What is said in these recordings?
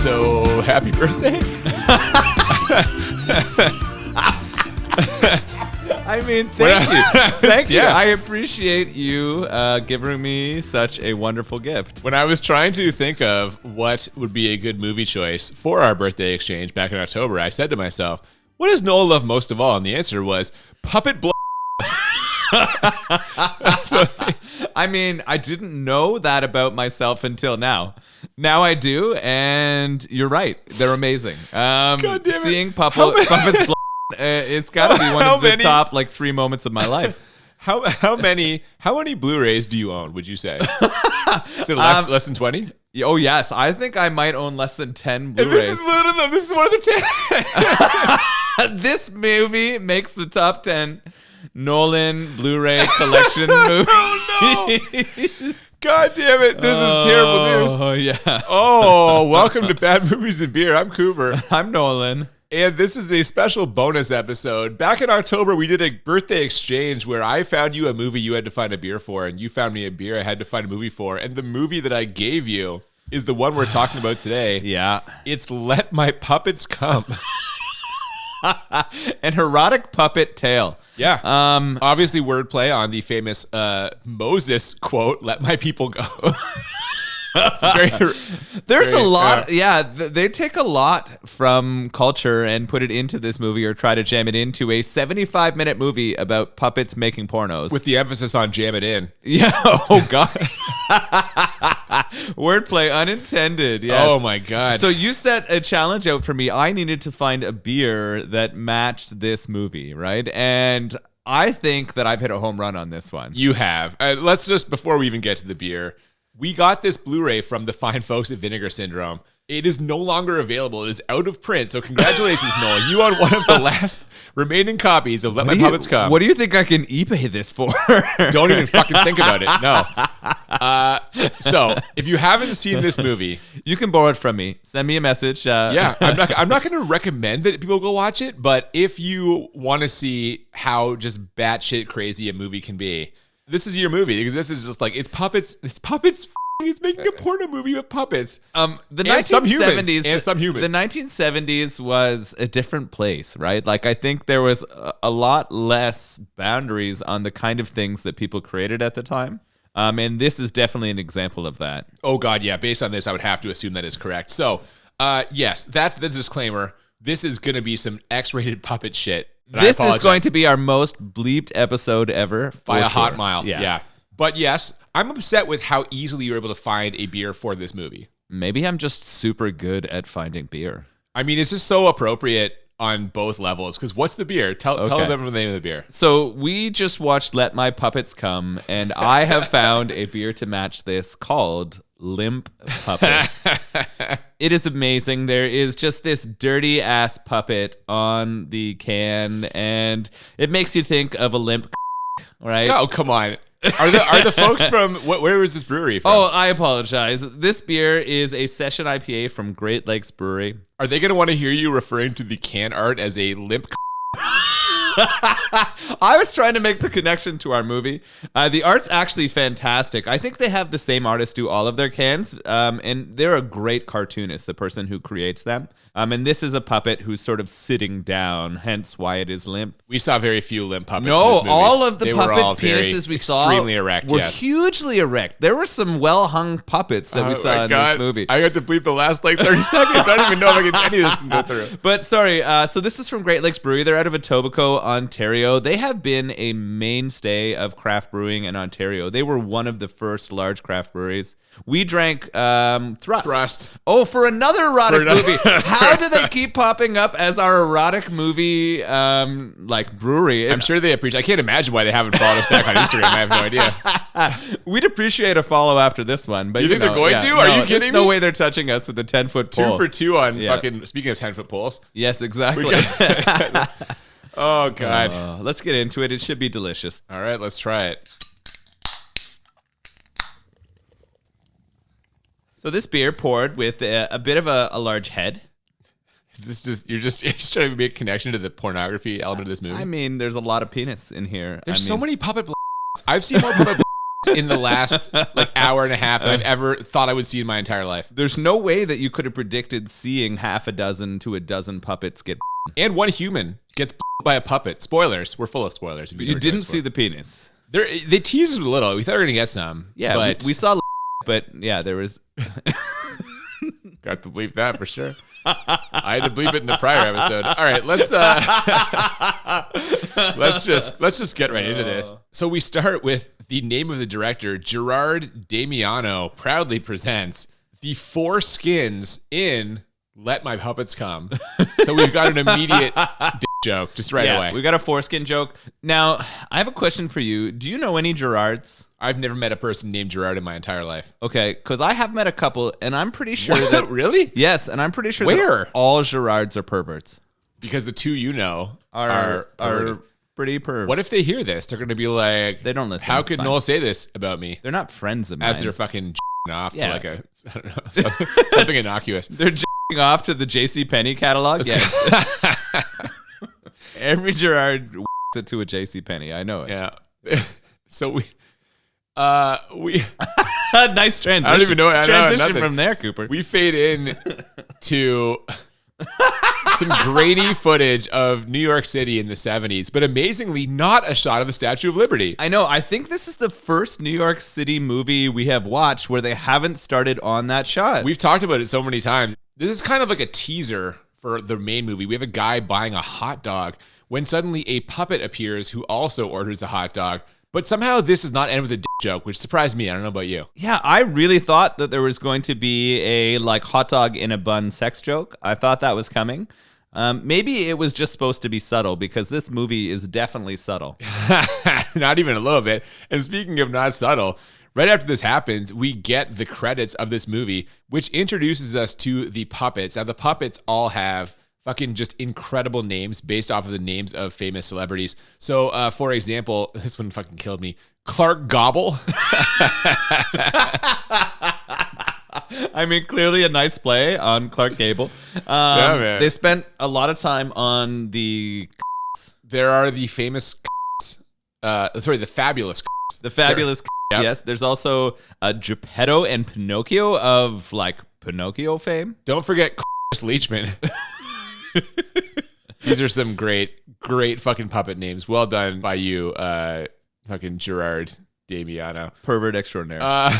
So, happy birthday. I mean, thank you. Thank you. Yeah. I appreciate you giving me such a wonderful gift. When I was trying to think of what would be a good movie choice for our birthday exchange back in October, I said to myself, what does Noah love most of all? And the answer was puppet blow. I mean, I didn't know that about myself until now. Now I do, and you're right. They're amazing. God damn it. Seeing puppets blow, it's got to be one of the top 3 moments of my life. How many Blu Rays do you own, would you say? Is it less than 20? Oh, yes. I think I might own less than 10 Blu Rays. This is one of the 10. This movie makes the top 10 Nolan Blu Ray collection movies. Oh, no. God damn it. This is terrible news. Oh, yeah. Oh, welcome to Bad Movies and Beer. I'm Cooper. I'm Nolan. And this is a special bonus episode. Back in October, we did a birthday exchange where I found you a movie you had to find a beer for, and you found me a beer I had to find a movie for. And the movie that I gave you is the one we're talking about today. Yeah. It's Let My Puppets Come. An erotic puppet tale. Yeah. Obviously wordplay on the famous Moses quote, "Let my people go." There's a lot. They take a lot from culture and put it into this movie, or try to jam it into a 75-minute movie about puppets making pornos. With the emphasis on jam it in. Yeah. Oh, God. Wordplay unintended. Yes. Oh, my God. So you set a challenge out for me. I needed to find a beer that matched this movie, right? And I think that I've hit a home run on this one. You have. Let's just, before we even get to the beer, we got this Blu-ray from the fine folks at Vinegar Syndrome. It is no longer available. It is out of print. So congratulations, Noel. You own one of the last remaining copies of Let My Puppets Come. What do you think I can eBay this for? Don't even fucking think about it. No. So if you haven't seen this movie, you can borrow it from me. Send me a message. Yeah, I'm not going to recommend that people go watch it, but if you want to see how just batshit crazy a movie can be, this is your movie, because this is just like, it's puppets. It's making a porno movie with puppets. The 1970s, and some humans. The 1970s was a different place, right? Like, I think there was a lot less boundaries on the kind of things that people created at the time. And this is definitely an example of that. Oh, God, yeah. Based on this, I would have to assume that is correct. So, yes, that's the disclaimer. This is going to be some X-rated puppet shit. This is going to be our most bleeped episode ever. By a hot mile. Yeah. But yes, I'm upset with how easily you were able to find a beer for this movie. Maybe I'm just super good at finding beer. I mean, it's just so appropriate on both levels. Because what's the beer? Tell them the name of the beer. So we just watched Let My Puppets Come, and I have found a beer to match this called Limp Puppet. It is amazing. There is just this dirty ass puppet on the can, and it makes you think of a limp, right? Oh, come on. Are the folks from where was this brewery from? Oh, I apologize. This beer is a session IPA from Great Lakes Brewery. Are they going to want to hear you referring to the can art as a limp? I was trying to make the connection to our movie. The art's actually fantastic. I think they have the same artist do all of their cans, and they're a great cartoonist, the person who creates them. And this is a puppet who's sort of sitting down, hence why it is limp. We saw very few limp puppets. No, in this movie. all of the they puppet were all penises we saw extremely erect. were yes. hugely erect. There were some well-hung puppets that we saw in this movie. I got to bleep the last 30 seconds. I don't even know if any of this can go through. But sorry, so this is from Great Lakes Brewery. They're out of Etobicoke, Ontario. They have been a mainstay of craft brewing in Ontario. They were one of the first large craft breweries. We drank Thrust. Oh, for another erotic movie. How do they keep popping up as our erotic movie brewery? I'm sure they appreciate. I can't imagine why they haven't followed us back on Instagram. I have no idea. We'd appreciate a follow after this one. But you think they're going to? Are you kidding There's no way they're touching us with a 10-foot pole. 2 for 2 on fucking, speaking of 10-foot poles. Yes, exactly. Oh, God. Let's get into it. It should be delicious. All right, let's try it. So this beer poured with a bit of a large head. Is this you're just trying to make a connection to the pornography element of this movie? I mean, there's a lot of penis in here. There's so many puppet I've seen more puppet in the last like hour and a half that I've ever thought I would see in my entire life. There's no way that you could have predicted seeing half a dozen to a dozen puppets get. And one human gets by a puppet. Spoilers. We're full of spoilers. You didn't see the penis. They teased us a little. We thought we were going to get some. Yeah, but we saw, but yeah, there was. Got to bleep that for sure. I had to bleep it in the prior episode. All right, let's just get right into this. So we start with the name of the director. Gerard Damiano proudly presents the four skins in Let My Puppets Come. So we've got an immediate joke just right away. We got a foreskin joke. Now, I have a question for you. Do you know any Gerards? I've never met a person named Gerard in my entire life. Okay, because I have met a couple, and I'm pretty sure that... Really? Yes, and I'm pretty sure that all Gerards are perverts. Because the two you know are pretty pervs. What if they hear this? They're going to be like... They don't listen. How could Noel say this about me? They're not friends of mine. As they're fucking off to like a... I don't know. Something innocuous. They're off to the JCPenney catalog? Yes. Every Gerard it to a JCPenney. I know it. Yeah. So we nice transition. I don't even know. Transition from there, Cooper. We fade in to some grainy footage of New York City in the 70s, but amazingly not a shot of the Statue of Liberty. I know. I think this is the first New York City movie we have watched where they haven't started on that shot. We've talked about it so many times. This is kind of like a teaser for the main movie. We have a guy buying a hot dog when suddenly a puppet appears who also orders a hot dog. But somehow this does not end with a joke, which surprised me. I don't know about you. Yeah, I really thought that there was going to be a like hot dog in a bun sex joke. I thought that was coming. Maybe it was just supposed to be subtle because this movie is definitely subtle. Not even a little bit. And speaking of not subtle, right after this happens, we get the credits of this movie, which introduces us to the puppets. Now, the puppets all have fucking just incredible names based off of the names of famous celebrities. So, for example, this one fucking killed me. Clark Gobble. I mean, clearly a nice play on Clark Gable. Yeah, man. They spent a lot of time on the... There are the famous... the fabulous... The fabulous... Yep. Yes, there's also Geppetto and Pinocchio of, like, Pinocchio fame. Don't forget Cloris Leachman. These are some great fucking puppet names. Well done by you, fucking Gerard Damiano. Pervert extraordinaire.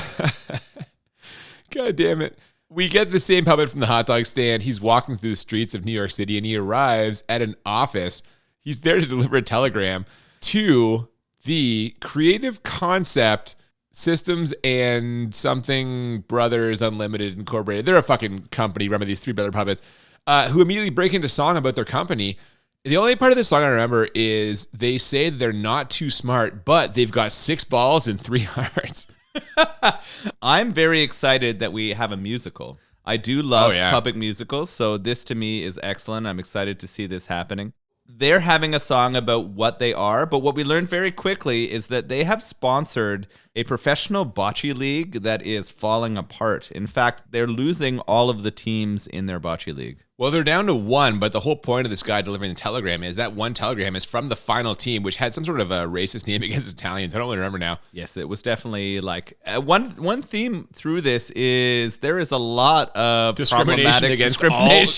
God damn it. We get the same puppet from the hot dog stand. He's walking through the streets of New York City and he arrives at an office. He's there to deliver a telegram to the Creative Concept Systems and Something Brothers Unlimited Incorporated. They're a fucking company run by these three brother puppets. Who immediately break into song about their company. The only part of this song I remember is they say they're not too smart, but they've got 6 balls and 3 hearts. I'm very excited that we have a musical. I do love puppet musicals, so this to me is excellent. I'm excited to see this happening. They're having a song about what they are, but what we learned very quickly is that they have sponsored a professional bocce league that is falling apart. In fact, they're losing all of the teams in their bocce league. Well, they're down to 1, but the whole point of this guy delivering the telegram is that one telegram is from the final team, which had some sort of a racist name against Italians. I don't really remember now. Yes, it was definitely like one theme through this is there is a lot of discrimination against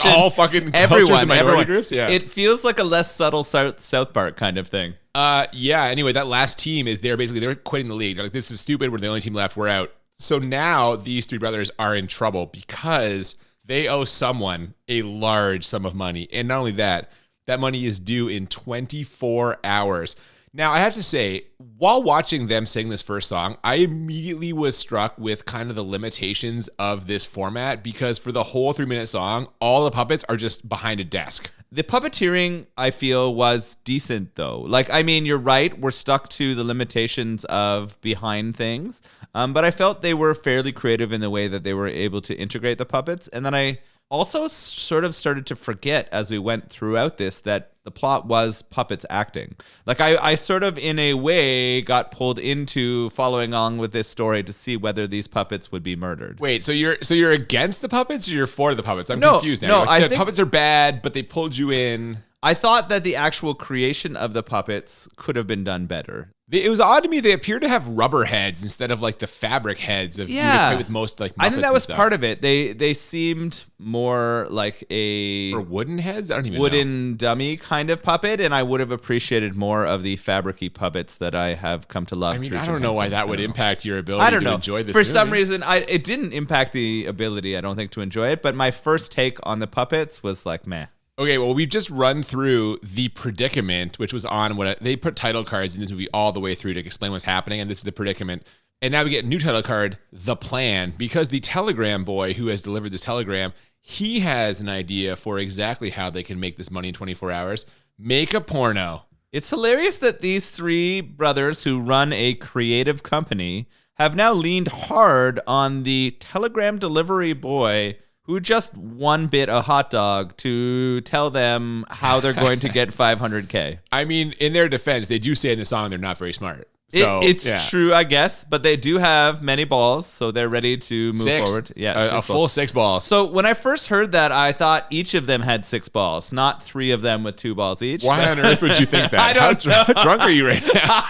all fucking everyone, and minority groups. Yeah, it feels like a less subtle South Park kind of thing. Yeah. Anyway, that last team is they're quitting the league. They're like, this is stupid. We're the only team left. We're out. So now these 3 brothers are in trouble because they owe someone a large sum of money. And not only that, that money is due in 24 hours. Now, I have to say, while watching them sing this first song, I immediately was struck with kind of the limitations of this format because for the whole 3-minute song, all the puppets are just behind a desk. The puppeteering, I feel, was decent, though. Like, I mean, you're right. We're stuck to the limitations of behind things. But I felt they were fairly creative in the way that they were able to integrate the puppets. And then I also sort of started to forget as we went throughout this that the plot was puppets acting. Like I sort of in a way got pulled into following along with this story to see whether these puppets would be murdered. Wait, so you're against the puppets or you're for the puppets? I'm confused now. No, I think puppets are bad, but they pulled you in. I thought that the actual creation of the puppets could have been done better. It was odd to me. They appear to have rubber heads instead of like the fabric heads of you would play with most like Muppets. I think that was part of it. They seemed more like or wooden heads. I don't even know. Wooden dummy kind of puppet, and I would have appreciated more of the fabricy puppets that I have come to love. I mean, I don't know why that would impact your ability to enjoy this. For movie. some reason, it didn't impact the ability, I don't think, to enjoy it. But my first take on the puppets was like, meh. Okay, well, we've just run through the predicament, which was on when they put title cards in this movie all the way through to explain what's happening, and this is the predicament. And now we get a new title card, The Plan, because the telegram boy who has delivered this telegram, he has an idea for exactly how they can make this money in 24 hours. Make a porno. It's hilarious that these three brothers who run a creative company have now leaned hard on the telegram delivery boy who just one bit a hot dog to tell them how they're going to get $500K. I mean, in their defense, they do say in the song they're not very smart. So it's true, I guess, but they do have many balls, so they're ready to move forward. Yeah, a full 6 balls. So when I first heard that, I thought each of them had 6 balls, not 3 of them with 2 balls each. Why on earth would you think that? I don't know. How drunk are you right now?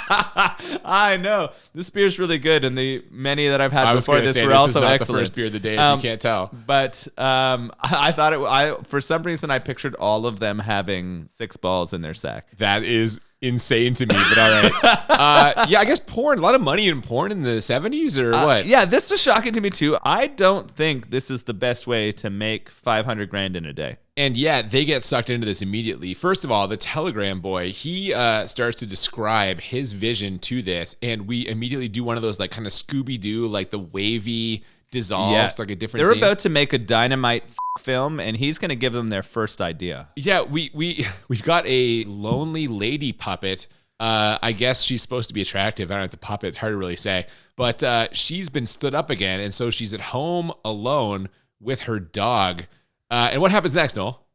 I know. This beer's really good, and the many that I've had before this were also excellent. This is not the first beer of the day, if you can't tell. But I thought for some reason, I pictured all of them having 6 balls in their sack. That is insane to me, but all right. Yeah, I guess porn, a lot of money in porn in the 70s or what? Yeah, this was shocking to me too. I don't think this is the best way to make $500,000 in a day. And yet they get sucked into this immediately. First of all, the telegram boy, he starts to describe his vision to this, and we immediately do one of those like kind of Scooby-Doo, like the wavy dissolves, like a different They're scene. about to make a dynamite film, and he's going to give them their first idea. Yeah, we've got a lonely lady puppet. I guess she's supposed to be attractive. I don't know, it's a puppet. It's hard to really say. But she's been stood up again, and so she's at home alone with her dog. And what happens next, Noel?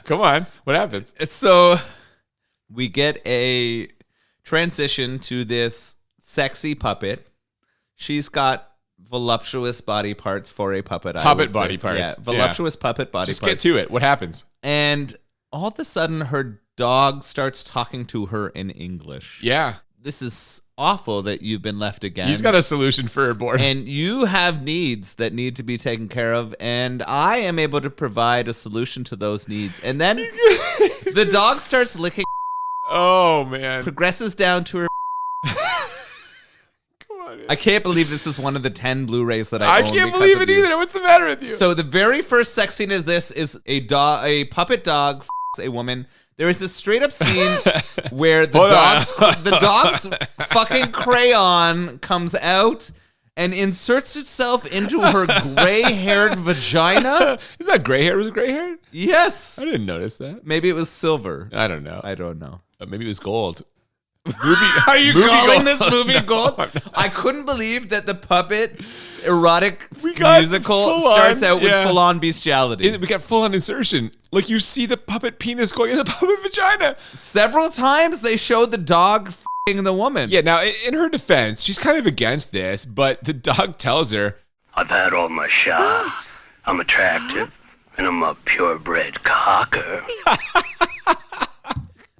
Come on. What happens? So we get a transition to this sexy puppet. She's got voluptuous body parts for a puppet. Puppet body parts. Yeah, voluptuous puppet body Just parts. get to it. What happens? And all of a sudden, her dog starts talking to her in English. Yeah. This is awful that you've been left again. He's got a solution for her board. And you have needs that need to be taken care of, and I am able to provide a solution to those needs. And then the dog starts licking. Oh, man. Progresses down to her. I can't believe this is one of the 10 Blu Rays that I own. I can't believe it either. What's the matter with you? So the very first sex scene of this is a puppet dog a woman. There is this straight up scene where the dog's fucking crayon comes out and inserts itself into her gray-haired vagina. Is that gray hair? Was it gray hair? Yes. I didn't notice that. Maybe it was silver. I don't know. I don't know. Maybe it was gold. Are you calling this movie No, gold? I couldn't believe that the puppet erotic got musical starts out with full-on bestiality. We got full-on insertion. Like, you see the puppet penis going in the puppet vagina. Several times they showed the dog f***ing the woman. Yeah, now, in her defense, she's kind of against this, but the dog tells her, I've had all my shot. I'm attractive, and I'm a purebred cocker.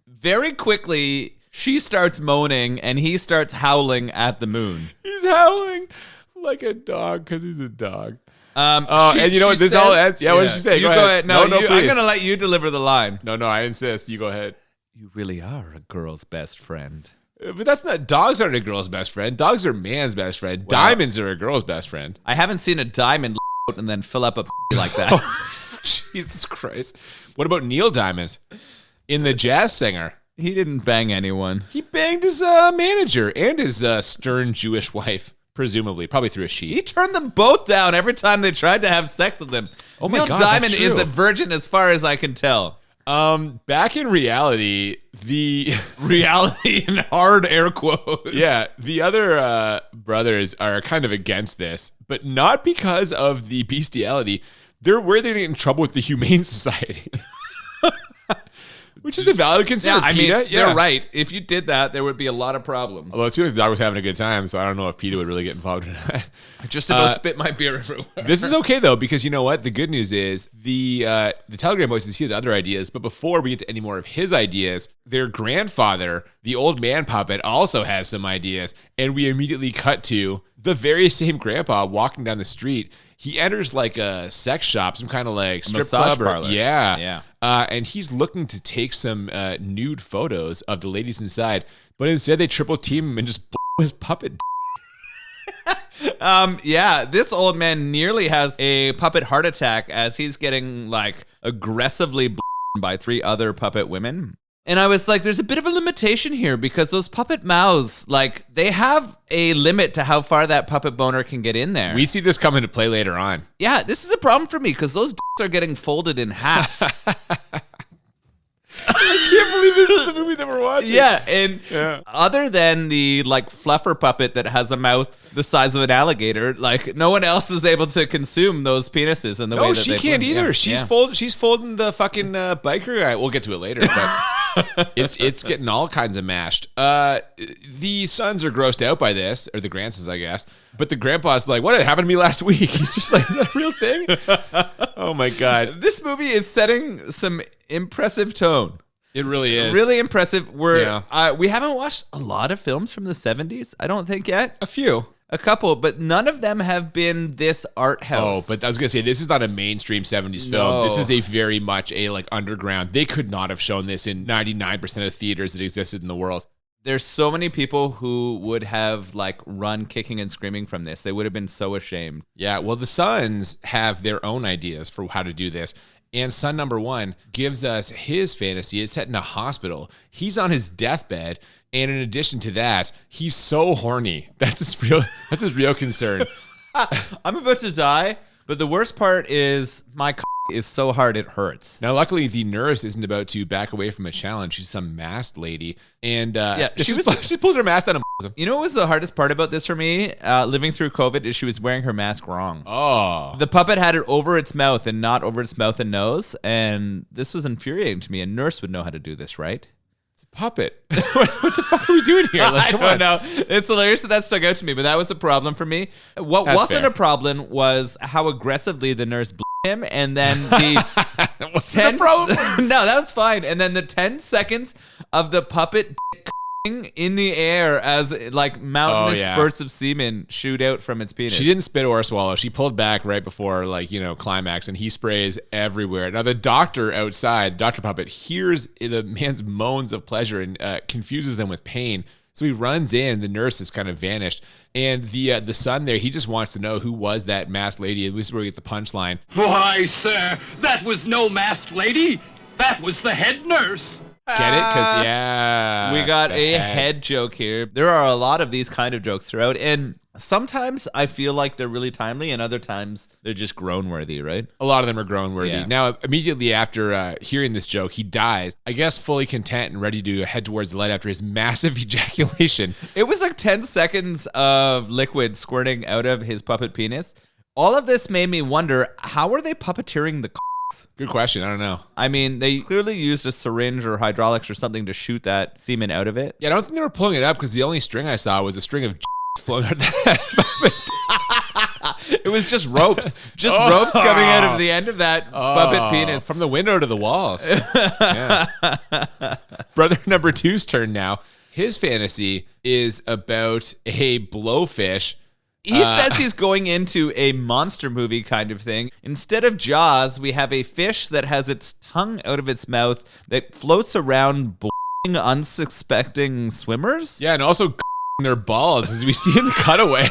Very quickly, she starts moaning, and he starts howling at the moon. He's howling like a dog because he's a dog. And you know what? This all ends. Yeah, what did she say? You go ahead. No, I'm going to let you deliver the line. No, I insist. You go ahead. You really are a girl's best friend. But that's not. Dogs aren't a girl's best friend. Dogs are man's best friend. Well, diamonds are a girl's best friend. I haven't seen a diamond and then fill up a like that. Jesus Christ. What about Neil Diamond in The Jazz Singer? He didn't bang anyone. He banged his manager and his stern Jewish wife, presumably, probably through a sheet. He turned them both down every time they tried to have sex with him. Oh my Neil God, Diamond that's true. is a virgin as far as I can tell. Back in reality, the reality in hard air quotes. Yeah, the other brothers are kind of against this, but not because of the bestiality. They're worried they're getting in trouble with the Humane Society. Which is a valid concern. Yeah, I mean, PETA, they're right. If you did that, there would be a lot of problems. Although it seems like the dog was having a good time, so I don't know if PETA would really get involved in that. I just about spit my beer everywhere. This is okay, though, because you know what? The good news is the Telegram Boys, he has other ideas, but before we get to any more of his ideas, their grandfather, the old man puppet, also has some ideas, and we immediately cut to the very same grandpa walking down the street. He enters like a sex shop, some kind of like strip massage club. parlor. Yeah. And he's looking to take some nude photos of the ladies inside, but instead they triple team him and just blow his puppet. Yeah, this old man nearly has a puppet heart attack as he's getting like aggressively by 3 other puppet women. And I was like, there's a bit of a limitation here because those puppet mouths, like, they have a limit to how far that puppet boner can get in there. We see this come into play later on. Yeah, this is a problem for me because those dicks are getting folded in half. I can't believe this is the movie that we're watching. Yeah, and other than the like fluffer puppet that has a mouth the size of an alligator, like no one else is able to consume those penises in the way that she they can't blend. either. Yeah. She's folding the fucking biker guy. We'll get to it later, but it's getting all kinds of mashed. The sons are grossed out by this, or the grandsons, I guess. But the grandpa's like, "What happened to me last week?" He's just like, "Is that a real thing?" Oh my god, This movie is setting some impressive tone. it really is. Really impressive. We haven't watched a lot of films from the 70s, I don't think yet. A few. A couple, but none of them have been this art house. Oh, but I was gonna say this is not a mainstream 70s film. No. This is a very much a like underground. They could not have shown this in 99% of theaters that existed in the world. There's so many people who would have like run kicking and screaming from this. They would have been so ashamed. Yeah, well, the sons have their own ideas for how to do this. And son number 1 gives us his fantasy. It's set in a hospital. He's on his deathbed. And in addition to that, he's so horny. That's his real concern. I'm about to die, but the worst part is my is so hard it hurts. Now, luckily, the nurse isn't about to back away from a challenge. She's some masked lady. And she pulled her mask down and him. You know what was the hardest part about this for me? Living through COVID is she was wearing her mask wrong. Oh. The puppet had it over its mouth and not over its mouth and nose. And this was infuriating to me. A nurse would know how to do this, right? Puppet. What the fuck are we doing here? Like, I don't know. It's hilarious that stuck out to me, but that was a problem for me. What That's wasn't fair. a problem was how aggressively the nurse blew him, and then the What's the problem? No, that was fine. And then the 10 seconds of the puppet in the air as like mountainous spurts of semen shoot out from its penis. She didn't spit or swallow. She pulled back right before, climax, and he sprays everywhere. Now, the doctor outside, Dr. Puppet, hears the man's moans of pleasure and confuses them with pain. So he runs in. The nurse has kind of vanished. And the son there, he just wants to know who was that masked lady. At least where we get the punchline. Why, sir, that was no masked lady. That was the head nurse. Get it? Because, we got a head joke here. There are a lot of these kind of jokes throughout, and sometimes I feel like they're really timely, and other times they're just groan-worthy, right? A lot of them are groan-worthy. Yeah. Now, immediately after hearing this joke, he dies, I guess fully content and ready to head towards the light after his massive ejaculation. It was like 10 seconds of liquid squirting out of his puppet penis. All of this made me wonder, how are they puppeteering the Good question. I don't know. I mean, they clearly used a syringe or hydraulics or something to shoot that semen out of it. Yeah, I don't think they were pulling it up because the only string I saw was a string of floating out of that puppet. It was just ropes. Ropes coming out of the end of that puppet penis. From the window to the walls. Yeah. Brother number 2's turn now. His fantasy is about a blowfish. He says he's going into a monster movie kind of thing. Instead of Jaws, we have a fish that has its tongue out of its mouth that floats around unsuspecting swimmers. Yeah, and also their balls, as we see in the cutaway.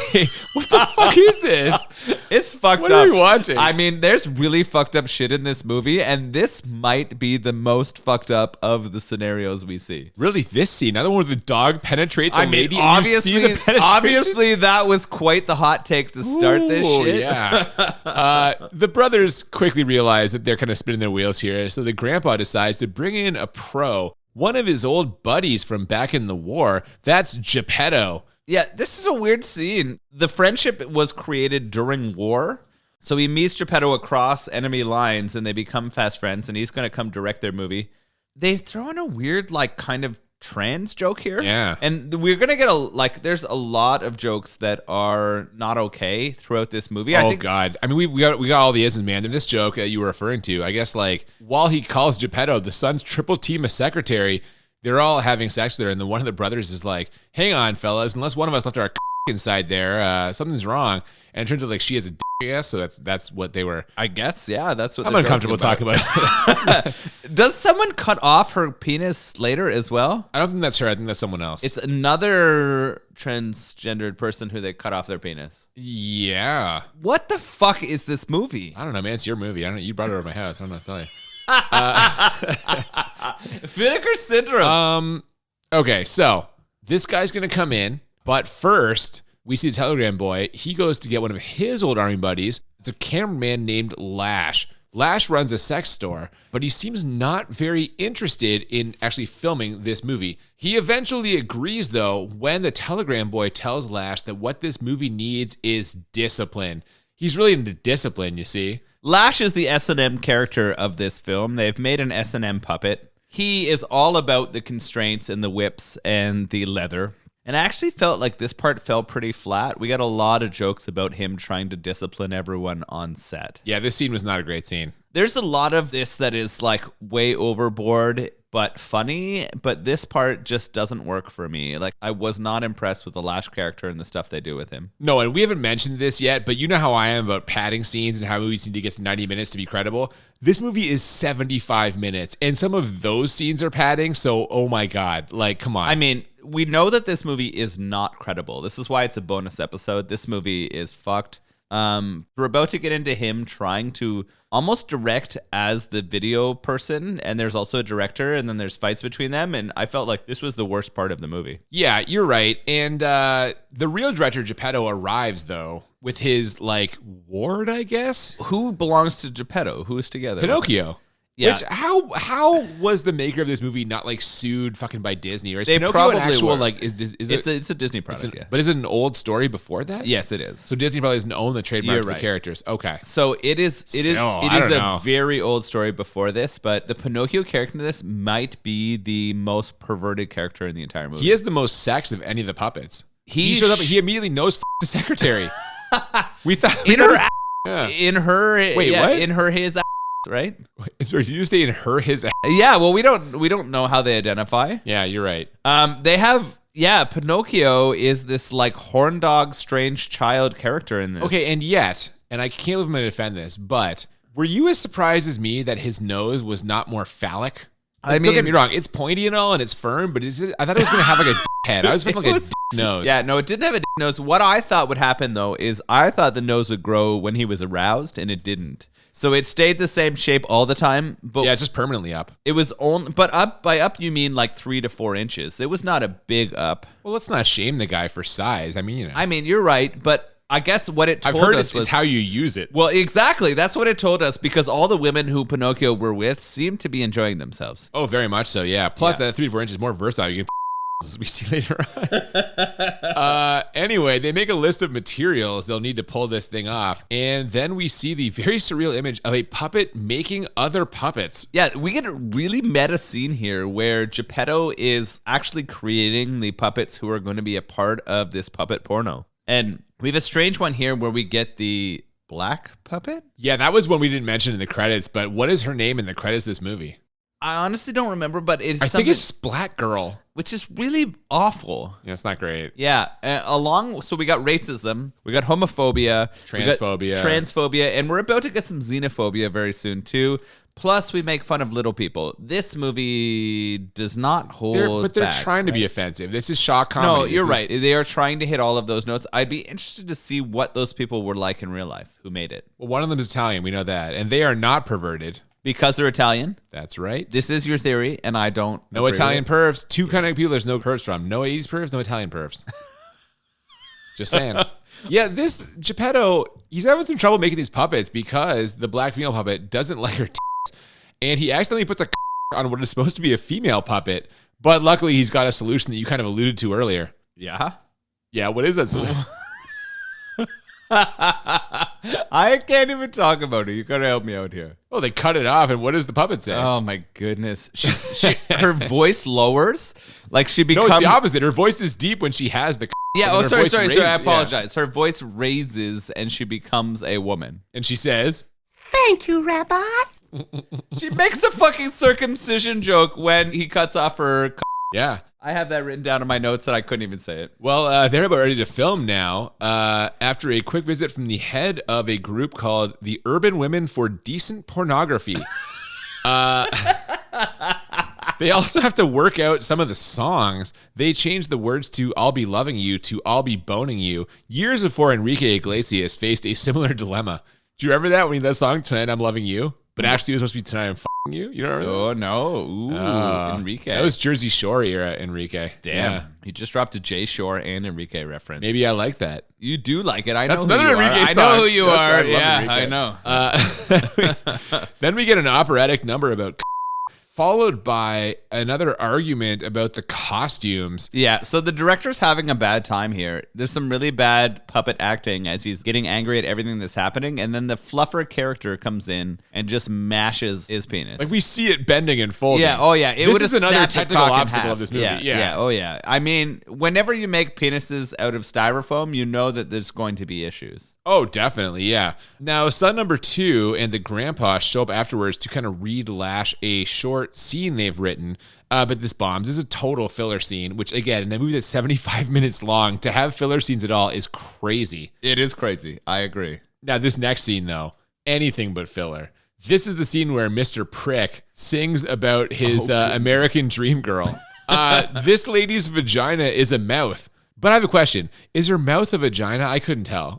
What the fuck is this? It's fucked What up. are we watching? I mean, there's really fucked up shit in this movie, and this might be the most fucked up of the scenarios we see. Really, this scene, another one where the dog penetrates a lady. And obviously, you see the penetration? obviously, that was quite the hot take to start this Ooh, shit. Yeah. The brothers quickly realize that they're kind of spinning their wheels here, so the grandpa decides to bring in a pro. One of his old buddies from back in the war. That's Geppetto. Yeah, this is a weird scene. The friendship was created during war. So he meets Geppetto across enemy lines and they become fast friends, and he's going to come direct their movie. they throw in a weird, like, kind of trans joke here. Yeah. And we're going to get there's a lot of jokes that are not okay throughout this movie. I think, God. I mean, we got all the isms, man. And this joke that you were referring to, I guess, like, while he calls Geppetto the son's triple team a secretary, they're all having sex with her. And then one of the brothers is like, hang on, fellas, unless one of us left our inside there, something's wrong. And it turns out, like, she has a I guess, so that's what they were. I guess, yeah, that's what I'm uncomfortable talking about it. Does someone cut off her penis later as well? I don't think that's her. I think that's someone else. It's another transgendered person who they cut off their penis. Yeah. What the fuck is this movie? I don't know, man. It's your movie. I don't know. You brought it over my house. I don't know what to tell you. Vinegar Syndrome. Okay, so this guy's going to come in, but first we see the telegram boy. He goes to get one of his old army buddies. It's a cameraman named Lash. Lash runs a sex store, but he seems not very interested in actually filming this movie. He eventually agrees, though, when the telegram boy tells Lash that what this movie needs is discipline. He's really into discipline, you see. Lash is the S&M character of this film. They've made an S&M puppet. He is all about the constraints and the whips and the leather. And I actually felt like this part fell pretty flat. We got a lot of jokes about him trying to discipline everyone on set. Yeah, this scene was not a great scene. There's a lot of this that is like way overboard but funny, but this part just doesn't work for me. Like, I was not impressed with the Lash character and the stuff they do with him. No, and we haven't mentioned this yet, but you know how I am about padding scenes and how movies need to get to 90 minutes to be credible. This movie is 75 minutes, and some of those scenes are padding, so oh my God, like, come on. I mean, we know that this movie is not credible. This is why it's a bonus episode. This movie is fucked. We're about to get into him trying to almost direct as the video person, and there's also a director, and then there's fights between them, and I felt like this was the worst part of the movie. Yeah, you're right. And the real director, Geppetto, arrives, though, with his, like, ward, I guess? Who belongs to Geppetto? Who is together? Pinocchio. Yeah. Which, how was the maker of this movie not, like, sued fucking by Disney? Or is They Pinocchio probably an actual, were. like, It's a Disney product, yeah. But is it an old story before that? Yes, it is. So Disney probably doesn't own the trademark You're to the right. characters. Okay. So it is I don't a know. very old story before this, but the Pinocchio character in this might be the most perverted character in the entire movie. He has the most sex of any of the puppets. He He shows up sh- and he immediately knows the secretary. we thought in her Yeah. in her Wait, yeah, what? in her his ass, right? Did you say in her his ass? Yeah, well we don't know how they identify. Yeah, you're right. They have Pinocchio is this like horn dog strange child character in this. Okay, and yet, and I can't believe I'm going to defend this, but were you as surprised as me that his nose was not more phallic? Don't get me wrong, it's pointy and all, and it's firm, but I thought it was going to have like a head. I was expecting like a nose. Yeah, no, it didn't have a nose. What I thought would happen though is I thought the nose would grow when he was aroused, and it didn't. So it stayed the same shape all the time. But Yeah, it's just permanently up. it was only, but up by up you mean like 3 to 4 inches. It was not a big up. Well, let's not shame the guy for size. I mean, you know. I mean, you're right, but I guess what it I've told heard us was it's how you use it. well, exactly. That's what it told us because all the women who Pinocchio were with seemed to be enjoying themselves. Oh, very much so, yeah. Plus, Yeah. that 3 to 4 inches is more versatile. You can as we see later on. Anyway, they make a list of materials they'll need to pull this thing off. And then we see the very surreal image of a puppet making other puppets. Yeah, we get a really meta scene here where Geppetto is actually creating the puppets who are going to be a part of this puppet porno. And we have a strange one here where we get the black puppet. Yeah, that was one we didn't mention in the credits, but what is her name in the credits of this movie? I honestly don't remember, but it's I something, think it's Black Girl. which is really awful. Yeah, it's not great. Yeah, so we got racism, we got homophobia, we got transphobia, and we're about to get some xenophobia very soon too. Plus, we make fun of little people. This movie does not hold But they're back, trying to be right? offensive. This is shock comedy. No, you're This right. is- They are trying to hit all of those notes. I'd be interested to see what those people were like in real life who made it. Well, one of them is Italian. We know that. And they are not perverted. Because they're Italian. That's right. This is your theory, and I don't. No agree with Italian it. pervs. Two kind of people there's no pervs from. No 80s pervs, no Italian pervs. Just saying. Yeah, this Geppetto, he's having some trouble making these puppets because the black female puppet doesn't like her tits, and he accidentally puts a on what is supposed to be a female puppet. But luckily, he's got a solution that you kind of alluded to earlier. Yeah. Yeah, what is that solution? I can't even talk about it. You gotta help me out here. Oh, they cut it off, and what does the puppet say? Oh my goodness. Her voice lowers, like she becomes. No, it's the opposite. Her voice is deep when she has the. Yeah. Oh, her sorry. voice I raises- apologize. Her voice raises, and she becomes a woman. And she says, Thank you, Rabbi. She makes a fucking circumcision joke when he cuts off her. "Yeah." I have that written down in my notes, and I couldn't even say it. Well, they're about ready to film now. After a quick visit from the head of a group called the Urban Women for Decent Pornography. They also have to work out some of the songs. They changed the words to "I'll be loving you" to "I'll be boning you" years before Enrique Iglesias faced a similar dilemma. Do you remember that when he did that song, "Tonight I'm Loving You"? But actually it was supposed to be "Tonight I'm F***ing You"? You don't remember that? Oh, no. Ooh, Enrique. That was Jersey Shore era Enrique. Damn. Yeah. He just dropped a Jay Shore and Enrique reference. Maybe I like that. You do like it. I That's know who another you are. Enrique I song. know who you That's- are. I love Yeah, Enrique. I know. Then we get an operatic number about followed by another argument about the costumes. Yeah, so the director's having a bad time here. There's some really bad puppet acting as he's getting angry at everything that's happening, and then the fluffer character comes in and just mashes his penis. Like we see it bending and folding. Yeah, oh yeah. This is another snapped the technical cock in obstacle half. of this movie. Yeah, oh yeah. I mean, whenever you make penises out of styrofoam, you know that there's going to be issues. Oh, definitely, yeah. Now, son number 2 and the grandpa show up afterwards to kind of lash a short scene they've written, but this bombs. This is a total filler scene, which, again, in a movie that's 75 minutes long, to have filler scenes at all is crazy. It is crazy. I agree. Now, this next scene, though, anything but filler. This is the scene where Mr. Prick sings about his American Dream Girl. This lady's vagina is a mouth. But I have a question. Is her mouth a vagina? I couldn't tell.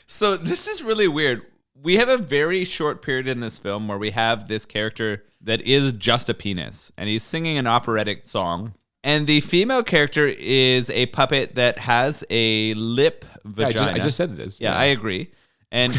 So this is really weird. We have a very short period in this film where we have this character that is just a penis, and he's singing an operatic song. And the female character is a puppet that has a lip vagina. I just said this. Yeah, I agree. And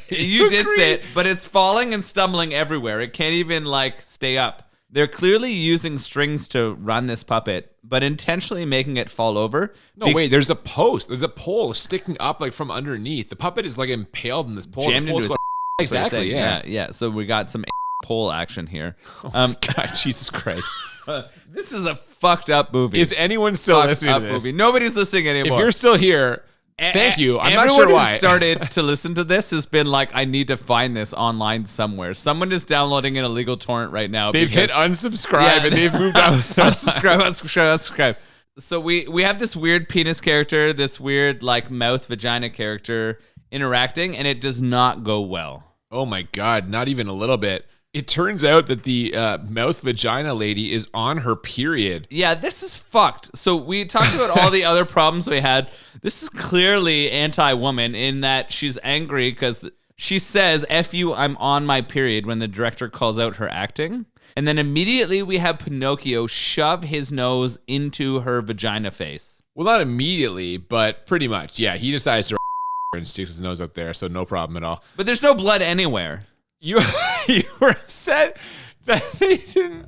you did say it, but it's falling and stumbling everywhere. It can't even like stay up. They're clearly using strings to run this puppet, but intentionally making it fall over. No, wait, there's a post. There's a pole sticking up like from underneath. The puppet is like impaled in this pole. Jammed The pole's into his going- Exactly, yeah. Yeah. So we got some pole action here. God, Jesus Christ. This is a fucked up movie. Is anyone still Fucked listening to up this? movie. Nobody's listening If anymore. you're still here, thank you. I'm not Everyone sure why. who started to listen to this has been like, I need to find this online somewhere. Someone is downloading an illegal torrent right now. They've hit unsubscribe and they've moved on. unsubscribe. So we have this weird penis character, this weird like mouth vagina character interacting, and it does not go well. Oh my God, not even a little bit. It turns out that the mouth vagina lady is on her period. Yeah, this is fucked. So we talked about all the other problems we had. This is clearly anti-woman in that she's angry because she says, F you, I'm on my period, when the director calls out her acting. And then immediately we have Pinocchio shove his nose into her vagina face. Well, not immediately, but pretty much. Yeah, he decides to and sticks his nose up there, so no problem at all. But there's no blood anywhere. You were upset that they didn't,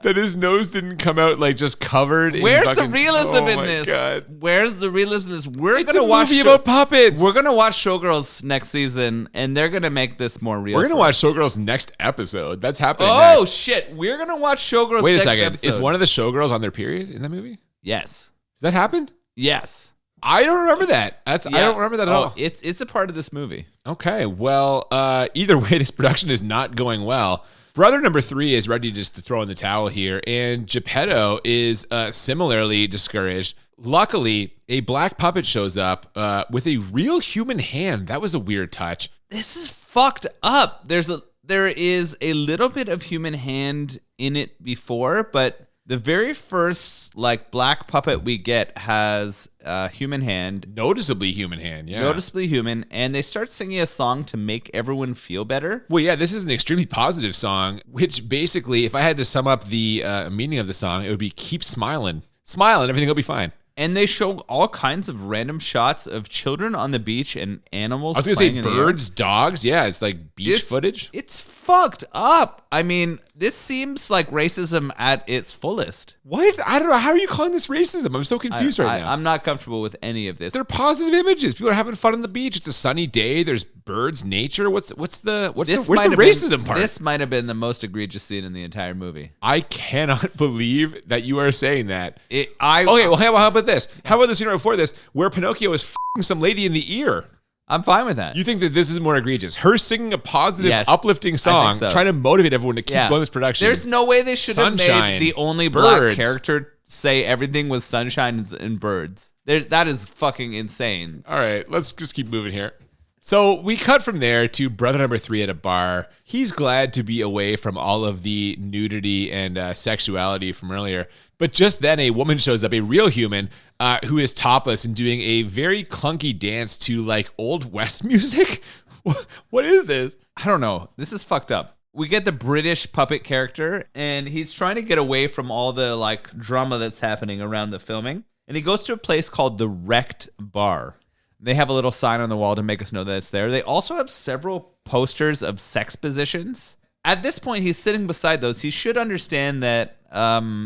that his nose didn't come out like just covered in Where's fucking, the realism in my this? God. Where's the realism in this? It's a movie about puppets. We're gonna watch Showgirls next season, and they're gonna make this more real. We're gonna for watch us. Showgirls next episode. That's happening Oh next. shit! We're gonna watch Showgirls. Wait a next second. Episode. Is one of the Showgirls on their period in that movie? Yes. Does that happen? Yes. I don't remember that. I don't remember that at all. It's a part of this movie. Okay, well, either way, this production is not going well. Brother number 3 is ready just to throw in the towel here, and Geppetto is similarly discouraged. Luckily, a black puppet shows up with a real human hand. That was a weird touch. This is fucked up. There is a little bit of human hand in it before, but the very first like black puppet we get has a human hand. Noticeably human hand, yeah. Noticeably human, and they start singing a song to make everyone feel better. Well, yeah, this is an extremely positive song, which basically, if I had to sum up the meaning of the song, it would be keep smiling. Smile and everything will be fine. And they show all kinds of random shots of children on the beach and animals. I was going to say playing in the air. birds, dogs. Yeah, it's like beach footage. It's fucked up. I mean, this seems like racism at its fullest. What? I don't know. How are you calling this racism? I'm so confused right now. I'm not comfortable with any of this. They're positive images. People are having fun on the beach. It's a sunny day. There's birds, nature. Where's the racism part? This might have been the most egregious scene in the entire movie. I cannot believe that you are saying that. Okay, well, how about this? How about the scene right before this, where Pinocchio is f***ing some lady in the ear? I'm fine with that. You think that this is more egregious? Her singing a positive, Yes, uplifting song, so. trying to motivate everyone to keep going this production. There's no way they should have made the only black birds. character say everything was sunshine and birds. That is fucking insane. All right, let's just keep moving here. So we cut from there to brother number 3 at a bar. He's glad to be away from all of the nudity and sexuality from earlier. But just then a woman shows up, a real human, who is topless and doing a very clunky dance to like Old West music. What is this? I don't know. This is fucked up. We get the British puppet character, and he's trying to get away from all the like drama that's happening around the filming. And he goes to a place called the Wrecked Bar. They have a little sign on the wall to make us know that it's there. They also have several posters of sex positions. At this point, he's sitting beside those. He should understand that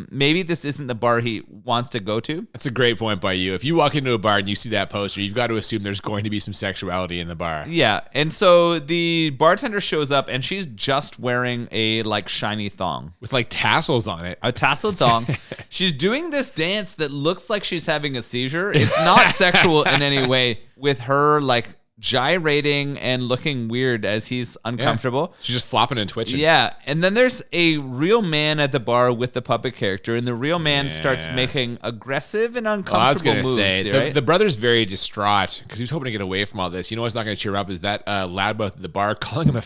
maybe this isn't the bar he wants to go to. That's a great point by you. If you walk into a bar and you see that poster, you've got to assume there's going to be some sexuality in the bar. Yeah, and so the bartender shows up, and she's just wearing a like shiny thong with like tassels on it. A tasseled thong. She's doing this dance that looks like she's having a seizure. It's not sexual in any way, with her like gyrating and looking weird as he's uncomfortable. Yeah. She's just flopping and twitching. Yeah, and then there's a real man at the bar with the puppet character, and the real man starts making aggressive and uncomfortable moves. The brother's very distraught because he was hoping to get away from all this. You know what's not going to cheer up is that loudmouth at the bar calling him a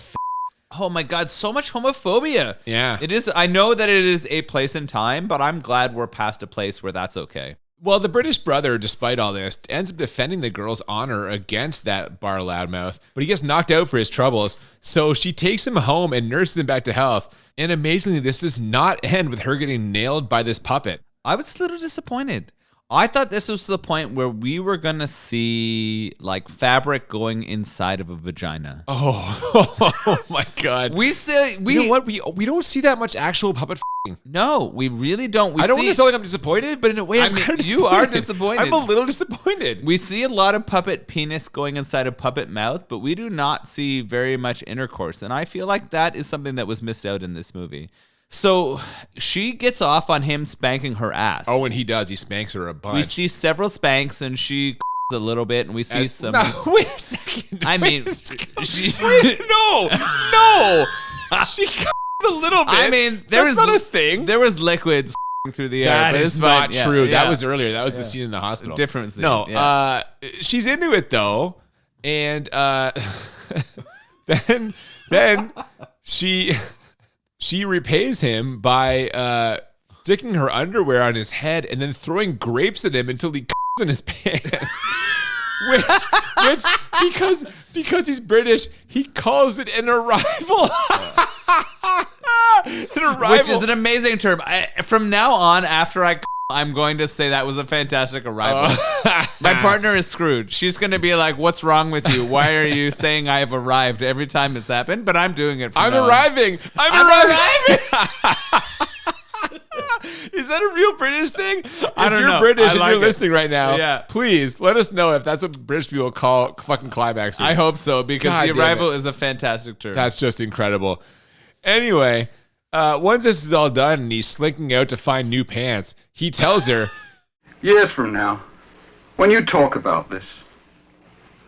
Oh my God, so much homophobia. Yeah. It is. I know that it is a place and time, but I'm glad we're past a place where that's okay. Well, the British brother, despite all this, ends up defending the girl's honor against that bar loudmouth, but he gets knocked out for his troubles, so she takes him home and nurses him back to health. And amazingly, this does not end with her getting nailed by this puppet. I was a little disappointed. I thought this was the point where we were going to see like fabric going inside of a vagina. Oh my God. You know what? We don't see that much actual puppet f***ing. No, we really don't. I don't want to sound like I'm disappointed, but in a way I'm kind of disappointed. You are disappointed. I'm a little disappointed. We see a lot of puppet penis going inside a puppet mouth, but we do not see very much intercourse. And I feel like that is something that was missed out in this movie. So she gets off on him spanking her ass. Oh, and he does. He spanks her a bunch. We see several spanks, and she a little bit, and we see some. No, wait a second. I mean, she's no. She a little bit. I mean, that's not a thing. There was liquids through the air. That is not true. Yeah. That was earlier. That was the scene in the hospital. Different scene. No, she's into it though, and then she repays him by sticking her underwear on his head and then throwing grapes at him until he in his pants. which because he's British, he calls it an arrival. Which is an amazing term. From now on, after I'm going to say that was a fantastic arrival. My partner is screwed. She's going to be like, "What's wrong with you? Why are you saying I have arrived every time it's happened?" But I'm doing it. I'm arriving. Is that a real British thing? I don't know. If you're British and like you're listening right now, Yeah. please let us know if that's what British people call fucking climaxing. I hope so, because God the damn arrival it. is a fantastic term. That's just incredible. Anyway, once this is all done and he's slinking out to find new pants, he tells her, Years from now, when you talk about this,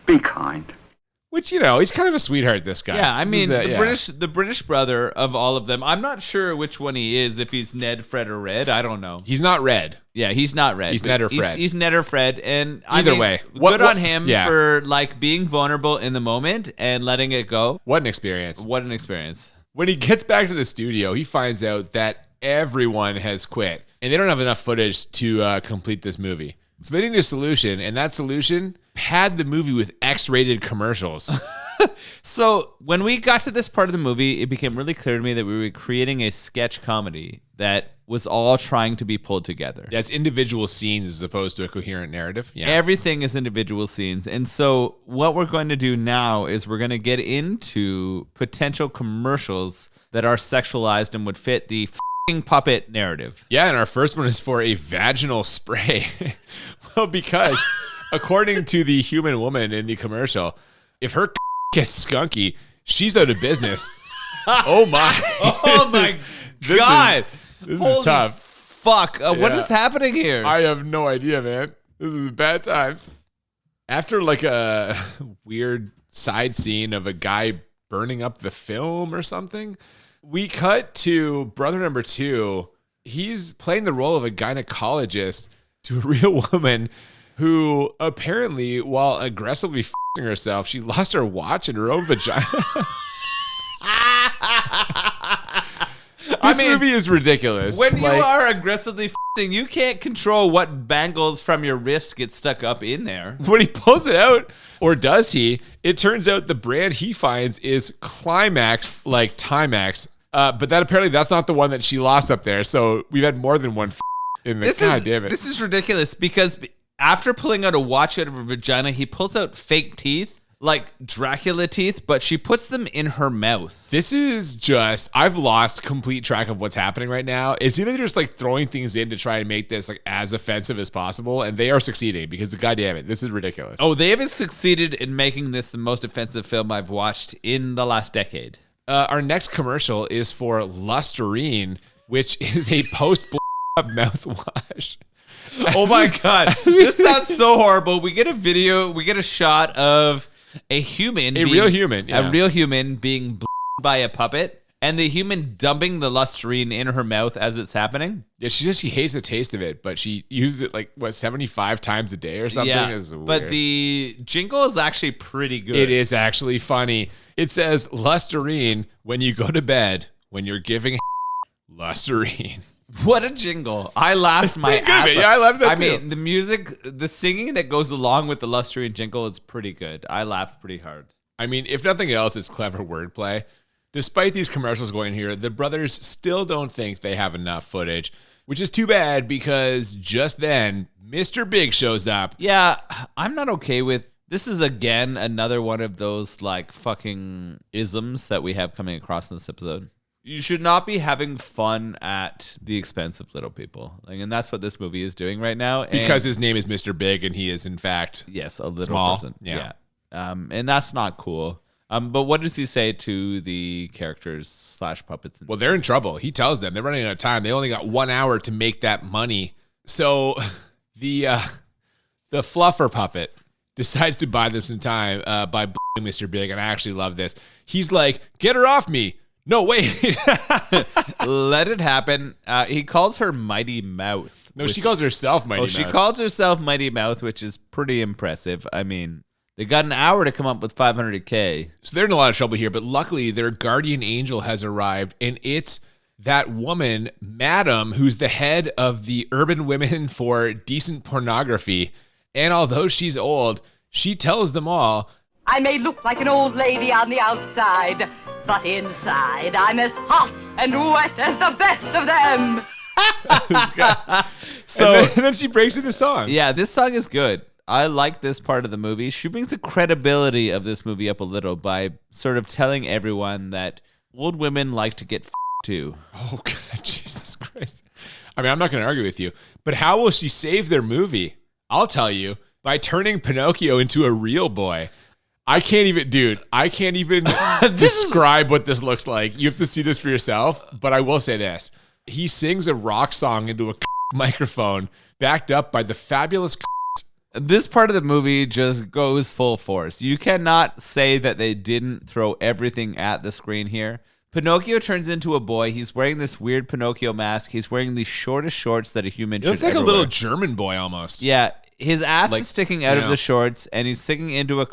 be kind. which, you know, he's kind of a sweetheart, this guy. Yeah, I This mean, is the British brother of all of them. I'm not sure which one he is, if he's Ned, Fred, or Red. I don't know. He's not red. Yeah, he's not Red. He's but Ned or Fred. He's Ned or Fred, and Either way. good on him yeah. for like being vulnerable in the moment and letting it go. What an experience. What an experience. When he gets back to the studio, he finds out that everyone has quit and they don't have enough footage to complete this movie. So they need a solution, and that solution, pad the movie with X-rated commercials. So when we got to this part of the movie, it became really clear to me that we were creating a sketch comedy that was all trying to be pulled together. Yeah, it's individual scenes as opposed to a coherent narrative. Yeah. Everything is individual scenes. And so what we're going to do now is we're going to get into potential commercials that are sexualized and would fit the f***ing puppet narrative. Yeah, and our first one is for a vaginal spray. Well, because according to the human woman in the commercial, if her gets skunky, she's out of business. Oh my. Oh my God. This Holy is tough. Fuck. What Yeah. is happening here? I have no idea, man. This is bad times. After like a weird side scene of a guy burning up the film or something, we cut to brother number 2. He's playing the role of a gynecologist to a real woman who apparently, while aggressively f***ing herself, she lost her watch in her own vagina. This movie is ridiculous. When you are aggressively f***ing, you can't control what bangles from your wrist get stuck up in there. When he pulls it out, or does he, it turns out the brand he finds is Climax, like Timex. But that's not the one that she lost up there. So we've had more than one in the God damn it. This is ridiculous because after pulling out a watch out of her vagina, he pulls out fake teeth, like Dracula teeth, but she puts them in her mouth. This is just, I've lost complete track of what's happening right now. It's either just like throwing things in to try and make this like as offensive as possible, and they are succeeding because goddamn it, this is ridiculous. Oh, they have succeeded in making this the most offensive film I've watched in the last decade. Our next commercial is for Listerine, which is a post-up mouthwash. Oh my God. This sounds so horrible. We get a video, we get a shot of a real human being by a puppet, and the human dumping the Listerine in her mouth as it's happening. Yeah, she says she hates the taste of it, but she uses it like 75 times a day or something. Yeah, It's weird. but the jingle is actually pretty good. It is actually funny. It says Listerine when you go to bed when you're giving Listerine. What a jingle. I laughed my pretty good, ass man. off. Yeah, I love that I too. mean, the music, the singing that goes along with the Listerine jingle is pretty good. I laughed pretty hard. I mean, if nothing else, it's clever wordplay. Despite these commercials going here, the brothers still don't think they have enough footage, which is too bad because just then, Mr. Big shows up. Yeah, I'm not okay with this. Is again another one of those like fucking isms that we have coming across in this episode. You should not be having fun at the expense of little people. Like, and that's what this movie is doing right now. Because his name is Mr. Big and he is, in fact, yes, a little small. person. Yeah. And that's not cool. But what does he say to the characters / puppets? Well, they're in trouble. He tells them they're running out of time. They only got 1 hour to make that money. So the fluffer puppet decides to buy them some time by Mr. Big. And I actually love this. He's like, get her off me. No, wait. Let it happen. He calls her Mighty Mouth. No, she calls herself Mighty Mouth. She calls herself Mighty Mouth, which is pretty impressive. I mean, they got an hour to come up with $500K. So they're in a lot of trouble here, but luckily their guardian angel has arrived, and it's that woman, Madam, who's the head of the Urban Women for Decent Pornography. And although she's old, she tells them all, I may look like an old lady on the outside, but inside I'm as hot and wet as the best of them. and then she breaks into song. Yeah, this song is good. I like this part of the movie. She brings the credibility of this movie up a little by sort of telling everyone that old women like to get too. Oh, God, Jesus Christ. I mean, I'm not going to argue with you, but how will she save their movie? I'll tell you, by turning Pinocchio into a real boy. I can't even describe what this looks like. You have to see this for yourself, but I will say this. He sings a rock song into a microphone backed up by the fabulous. This part of the movie just goes full force. You cannot say that they didn't throw everything at the screen here. Pinocchio turns into a boy. He's wearing this weird Pinocchio mask. He's wearing the shortest shorts that a human should ever wear. Looks like a little German boy almost. Yeah, his ass is sticking out of the shorts, and he's singing into a.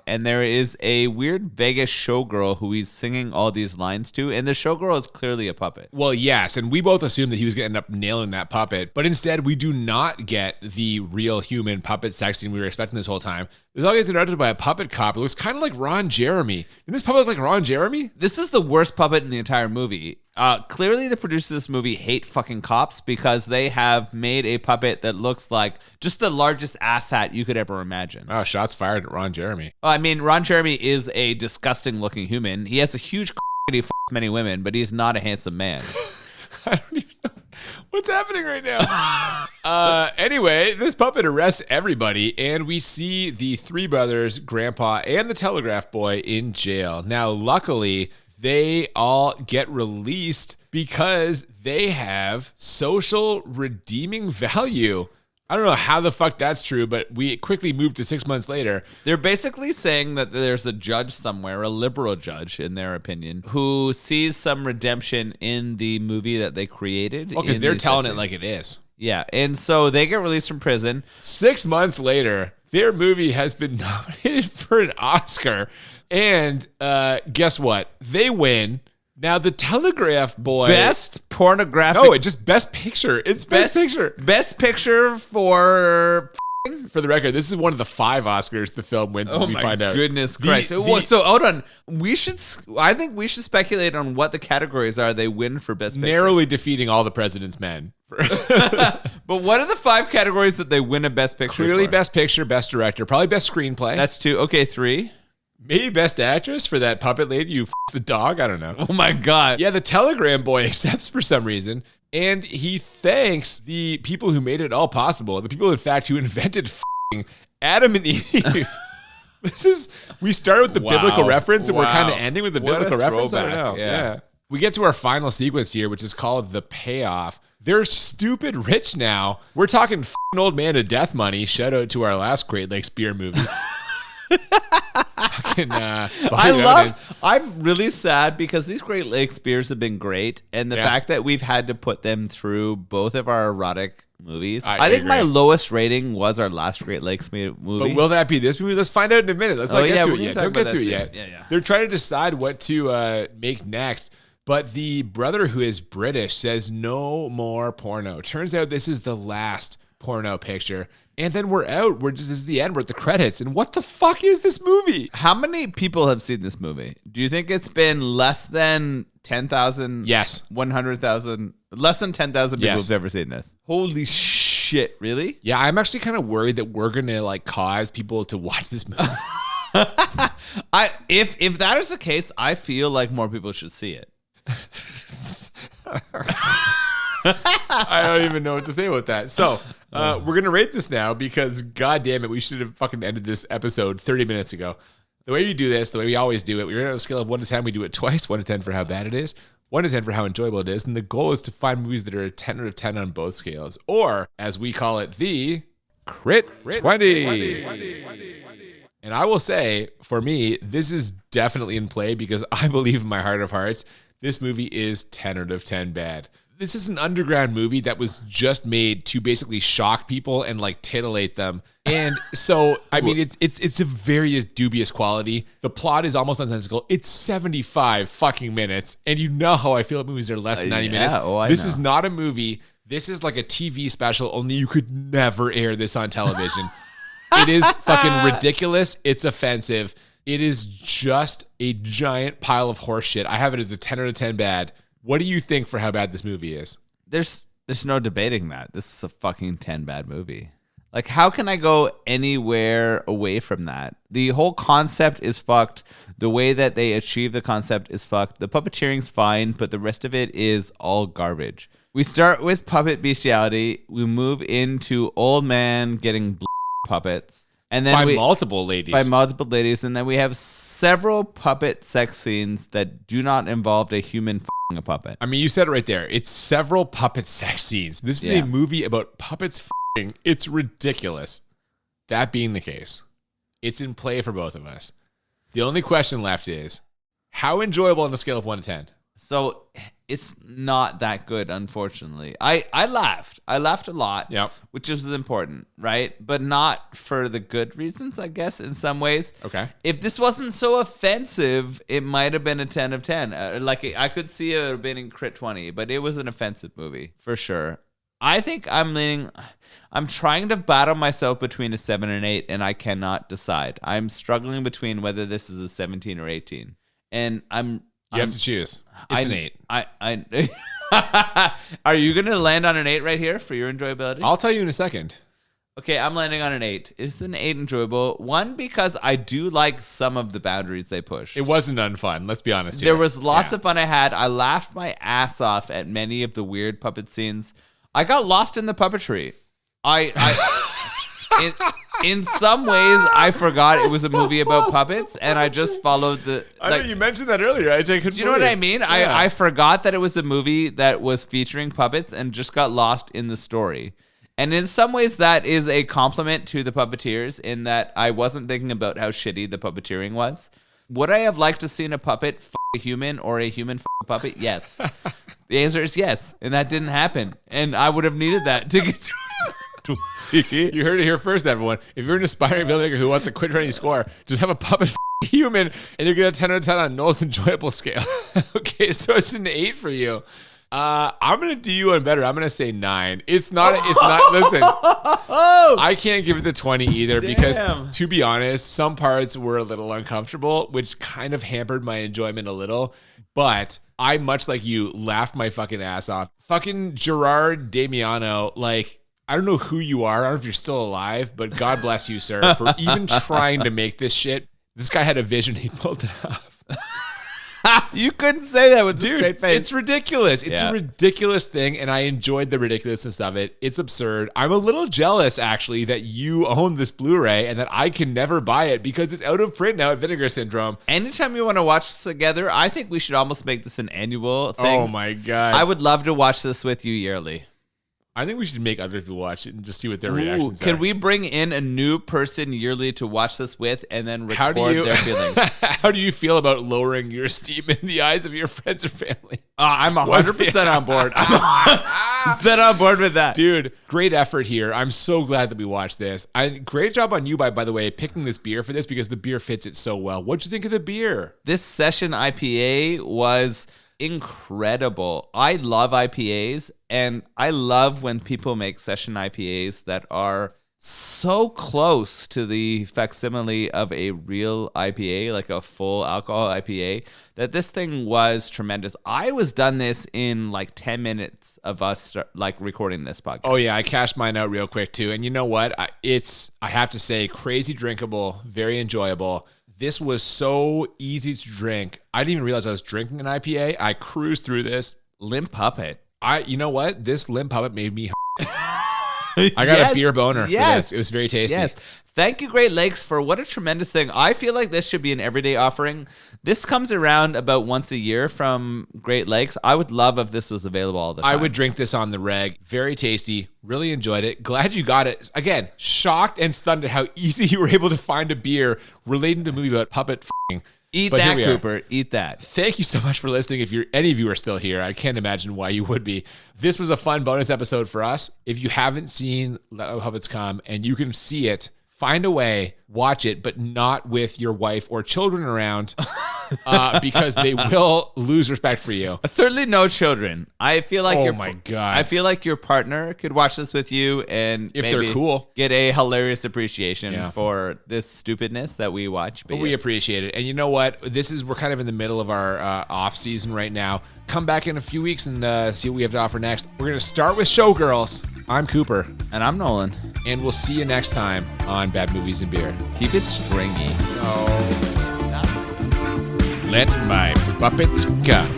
And there is a weird Vegas showgirl who he's singing all these lines to, and the showgirl is clearly a puppet. Well, yes, and we both assumed that he was going to end up nailing that puppet, but instead we do not get the real human puppet sex scene we were expecting this whole time. This all gets interrupted by a puppet cop. It looks kind of like Ron Jeremy. Didn't this puppet look like Ron Jeremy? This is the worst puppet in the entire movie. Clearly, the producers of this movie hate fucking cops because they have made a puppet that looks like just the largest asshat you could ever imagine. Oh, shots fired at Ron Jeremy. I mean, Ron Jeremy is a disgusting-looking human. He has a huge and he fucks many women, but he's not a handsome man. I don't even know what's happening right now. Anyway, this puppet arrests everybody, and we see the three brothers, Grandpa, and the telegraph boy in jail. Now, luckily, they all get released because they have social redeeming value. I don't know how the fuck that's true, but we quickly moved to 6 months later. They're basically saying that there's a judge somewhere, a liberal judge, in their opinion, who sees some redemption in the movie that they created. Well, because they're telling it like it is. Yeah, and so they get released from prison. 6 months later, their movie has been nominated for an Oscar. And guess what? They win. Now, the telegraph boy... Best pornographic... No, it's just Best Picture. It's Best Picture. Best Picture for... For the record, this is one of the 5 Oscars the film wins, as we find out. Goodness Christ. So hold on. I think we should speculate on what the categories are they win for Best Picture. Narrowly defeating All the President's Men. But what are the 5 categories that they win a Best Picture Clearly for? Best Picture, Best Director, probably Best Screenplay. That's 2. Okay, 3. Maybe Best Actress for that puppet lady who the dog. I don't know. Oh my God. Yeah, the telegram boy accepts for some reason. And he thanks the people who made it all possible. The people, in fact, who invented Adam and Eve. We start with the biblical reference, and we're kind of ending with the biblical reference. I don't know. Yeah. We get to our final sequence here, which is called the payoff. They're stupid rich now. We're talking old man to death money. Shout out to our last Great Lakes beer movie. I'm really sad because these Great Lakes beers have been great, and the fact that we've had to put them through both of our erotic movies. I think my lowest rating was our last Great Lakes movie. But will that be this movie? Let's find out in a minute. Let's not get to it yet. Don't get to it yet. Yeah. They're trying to decide what to make next. But the brother who is British says no more porno. Turns out this is the last porno picture. And then we're out. This is the end. We're at the credits. And what the fuck is this movie? How many people have seen this movie? Do you think it's been less than 10,000? Yes. 100,000? Less than 10,000 people have ever seen this. Holy shit. Really? Yeah, I'm actually kind of worried that we're going to cause people to watch this movie. If that is the case, I feel like more people should see it. I don't even know what to say about that. So we're going to rate this now because, God damn it, we should have fucking ended this episode 30 minutes ago. The way we do this, the way we always do it, we rate it on a scale of 1 to 10. We do it twice, 1 to 10 for how bad it is, 1 to 10 for how enjoyable it is. And the goal is to find movies that are a 10 out of 10 on both scales. Or, as we call it, the Crit 20. And I will say, for me, this is definitely in play because I believe in my heart of hearts, this movie is 10 out of 10 bad. This is an underground movie that was just made to basically shock people and titillate them. And so, I mean, it's a very dubious quality. The plot is almost nonsensical. It's 75 fucking minutes. And you know how I feel about movies that are less than 90 minutes. This is not a movie. This is like a TV special, only you could never air this on television. It is fucking ridiculous. It's offensive. It is just a giant pile of horse shit. I have it as a 10 out of 10 bad. What do you think for how bad this movie is? There's no debating that. This is a fucking 10 bad movie. How can I go anywhere away from that? The whole concept is fucked. The way that they achieve the concept is fucked. The puppeteering's fine, but the rest of it is all garbage. We start with puppet bestiality. We move into old man getting puppets. And then by multiple ladies. And then we have several puppet sex scenes that do not involve a human a puppet. I mean, you said it right there. It's several puppet sex scenes. This is a movie about puppets f***ing. It's ridiculous. That being the case, it's in play for both of us. The only question left is, how enjoyable on a scale of 1 to 10? So it's not that good, unfortunately. I laughed. I laughed a lot, which is important, right? But not for the good reasons, I guess, in some ways. Okay. If this wasn't so offensive, it might have been a 10 of 10. I could see it have been in Crit 20, but it was an offensive movie, for sure. I think I'm trying to battle myself between a 7 and 8, and I cannot decide. I'm struggling between whether this is a 17 or 18. And I'm You have to choose. It's an 8. Are you going to land on an 8 right here for your enjoyability? I'll tell you in a second. Okay, I'm landing on an 8. It's an 8 enjoyable. One, because I do like some of the boundaries they push. It wasn't unfun. Let's be honest. There was lots of fun I had. I laughed my ass off at many of the weird puppet scenes. I got lost in the puppetry. In some ways, I forgot it was a movie about puppets, and I just followed the. I know you mentioned that earlier. Do you know what I mean? Yeah. I forgot that it was a movie that was featuring puppets and just got lost in the story. And in some ways, that is a compliment to the puppeteers in that I wasn't thinking about how shitty the puppeteering was. Would I have liked to seen a puppet f*** a human or a human f*** a puppet? Yes. The answer is yes. And that didn't happen. And I would have needed that to get to You heard it here first, everyone. If you're an aspiring filmmaker who wants to quit running score, just have a puppet human and you'll get a 10 out of 10 on Noel's enjoyable scale. Okay, so it's an 8 for you. I'm gonna do you one better. I'm gonna say 9. It's not. Listen, I can't give it the 20 either because, to be honest, some parts were a little uncomfortable, which kind of hampered my enjoyment a little. But I, much like you, laughed my fucking ass off. Fucking Gerard Damiano, like, I don't know who you are. I don't know if you're still alive, but God bless you, sir, for even trying to make this shit. This guy had a vision. He pulled it off. You couldn't say that with a straight face. It's ridiculous. It's a ridiculous thing, and I enjoyed the ridiculousness of it. It's absurd. I'm a little jealous, actually, that you own this Blu Ray and that I can never buy it because it's out of print now at Vinegar Syndrome. Anytime you want to watch this together, I think we should almost make this an annual thing. Oh, my God. I would love to watch this with you yearly. I think we should make other people watch it and just see what their reactions are. Can we bring in a new person yearly to watch this with and then record their feelings? How do you feel about lowering your esteem in the eyes of your friends or family? I'm 100% on board. I'm 100% on board with that. Dude, great effort here. I'm so glad that we watched this. Great job on you, by the way, picking this beer for this because the beer fits it so well. What'd you think of the beer? This session IPA was incredible. I love IPAs, and I love when people make session IPAs that are so close to the facsimile of a real IPA, like a full alcohol IPA, that this thing was tremendous. I was done this in like 10 minutes of us recording this podcast. Oh yeah, I cashed mine out real quick too. And you know what? I have to say, crazy drinkable, very enjoyable. This was so easy to drink. I didn't even realize I was drinking an IPA. I cruised through this. Limp Puppet. You know what? This Limp Puppet made me I got a beer boner for this. It was very tasty. Yes. Thank you, Great Lakes, for what a tremendous thing. I feel like this should be an everyday offering. This comes around about once a year from Great Lakes. I would love if this was available all the time. I would drink this on the reg. Very tasty. Really enjoyed it. Glad you got it. Again, shocked and stunned at how easy you were able to find a beer relating to a movie about puppet f***ing. Eat that, Cooper. Eat that. Thank you so much for listening. If any of you are still here, I can't imagine why you would be. This was a fun bonus episode for us. If you haven't seen Let My Puppets Come and you can see it, find a way, watch it, but not with your wife or children around because they will lose respect for you. Certainly no children. I feel like God. I feel like your partner could watch this with you and if maybe they're cool, get a hilarious appreciation for this stupidness that we watch. But we appreciate it. And you know what? We're kind of in the middle of our off season right now. Come back in a few weeks and see what we have to offer next. We're going to start with Showgirls. I'm Cooper. And I'm Nolan. And we'll see you next time on Bad Movies and Beer. Keep it stringy. No. Let my puppets come.